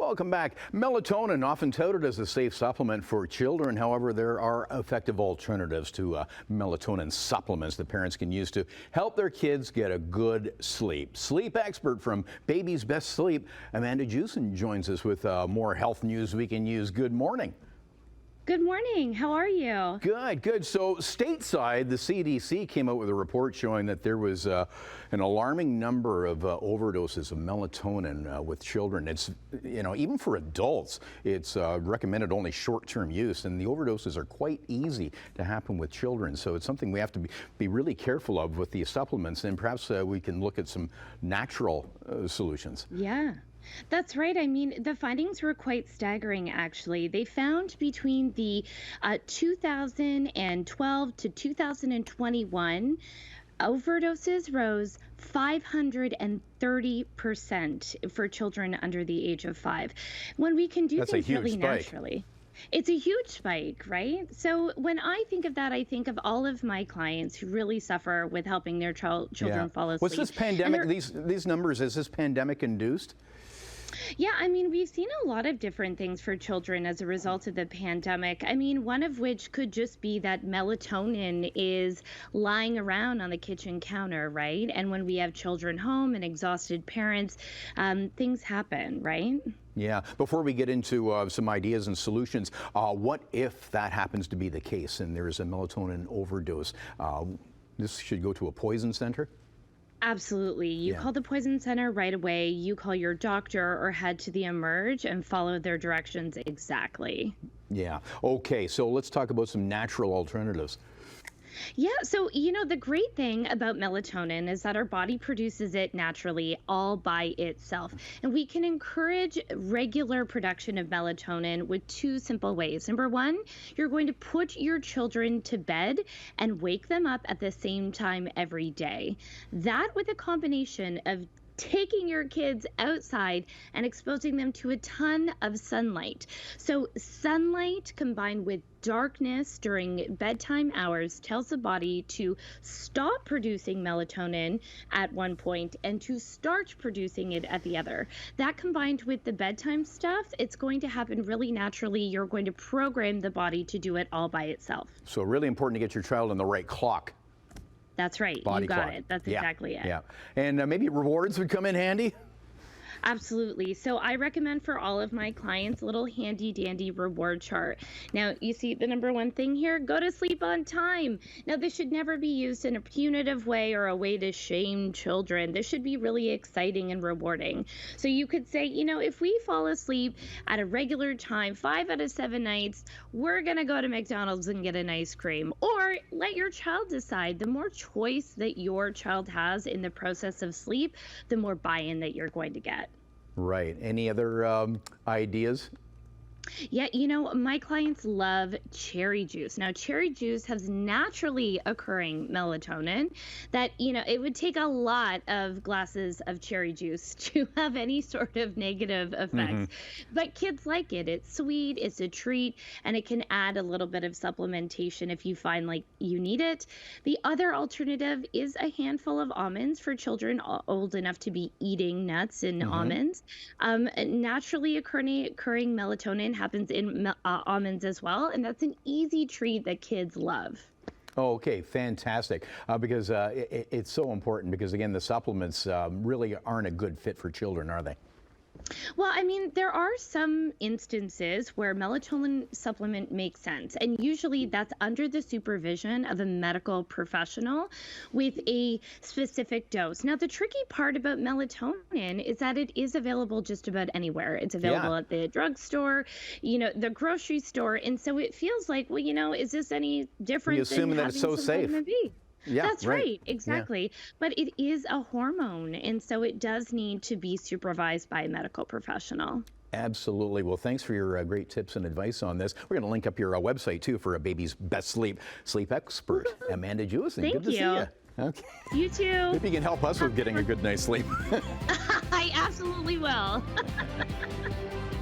Welcome back. Melatonin, often touted as a safe supplement for children. However, there are effective alternatives to melatonin supplements that parents can use to help their kids get a good sleep. Sleep expert from Baby's Best Sleep, Amanda Jewson, joins us with more health news we can use. Good morning. Good morning. How are you? Good, good. So stateside, the CDC came out with a report showing that there was an alarming number of overdoses of melatonin with children. It's, you know, even for adults, it's recommended only short-term use, and the overdoses are quite easy to happen with children. So it's something we have to be really careful of with these supplements, and perhaps we can look at some natural solutions. Yeah. That's right. I mean, the findings were quite staggering, actually. They found between the 2012 to 2021, overdoses rose 530% for children under the age of 5. When we can do things really naturally. It's a huge spike, right? So when I think of that, I think of all of my clients who really suffer with helping their children fall asleep. What's this pandemic, these numbers, is this pandemic induced? Yeah, I mean, we've seen a lot of different things for children as a result of the pandemic. I mean, one of which could just be that melatonin is lying around on the kitchen counter, right? And when we have children home and exhausted parents, things happen, right? Yeah. Before we get into some ideas and solutions, what if that happens to be the case and there is a melatonin overdose? This should go to a poison center? Absolutely. You call the poison center right away. You call your doctor or head to the Emerge and follow their directions exactly. Yeah. Okay, so let's talk about some natural alternatives. Yeah, so you know, the great thing about melatonin is that our body produces it naturally all by itself. And we can encourage regular production of melatonin with two simple ways. Number one, you're going to put your children to bed and wake them up at the same time every day. That, with a combination of taking your kids outside and exposing them to a ton of sunlight. So sunlight combined with darkness during bedtime hours tells the body to stop producing melatonin at one point and to start producing it at the other. That combined with the bedtime stuff, it's going to happen really naturally. You're going to program the body to do it all by itself. So really important to get your child on the right clock. That's right. Body you got clock. it. That's exactly it. Yeah. And maybe rewards would come in handy? Absolutely. So I recommend for all of my clients a little handy dandy reward chart. Now, you see the number one thing here, go to sleep on time. Now, this should never be used in a punitive way or a way to shame children. This should be really exciting and rewarding. So you could say, you know, if we fall asleep at a regular time, 5 out of 7 nights, we're going to go to McDonald's and get an ice cream. Or let your child decide. The more choice that your child has in the process of sleep, the more buy-in that you're going to get. Right. Any other ideas? Yeah, you know, my clients love cherry juice. Now, cherry juice has naturally occurring melatonin that, you know, it would take a lot of glasses of cherry juice to have any sort of negative effects. But kids like it. It's sweet, it's a treat, and it can add a little bit of supplementation if you find like you need it. The other alternative is a handful of almonds for children old enough to be eating nuts and almonds. Naturally occurring melatonin happens in almonds as well, and that's an easy treat that kids love. Oh, okay, fantastic. Because it's so important because, again, the supplements really aren't a good fit for children, are they? Well, I mean, there are some instances where melatonin supplement makes sense, and usually that's under the supervision of a medical professional with a specific dose. Now, the tricky part about melatonin is that it is available just about anywhere. It's available at the drugstore, you know, the grocery store, and so it feels like, well, you know, is this any different? You assume than that it's so safe. Yeah, that's right. Exactly. Yeah. But it is a hormone, and so it does need to be supervised by a medical professional. Absolutely. Well, thanks for your great tips and advice on this. We're going to link up your website, too, for a Baby's Best Sleep expert, Amanda Jewson. Thank Good to see you. Okay. You too. Maybe you can help us with getting a good night's sleep. I absolutely will.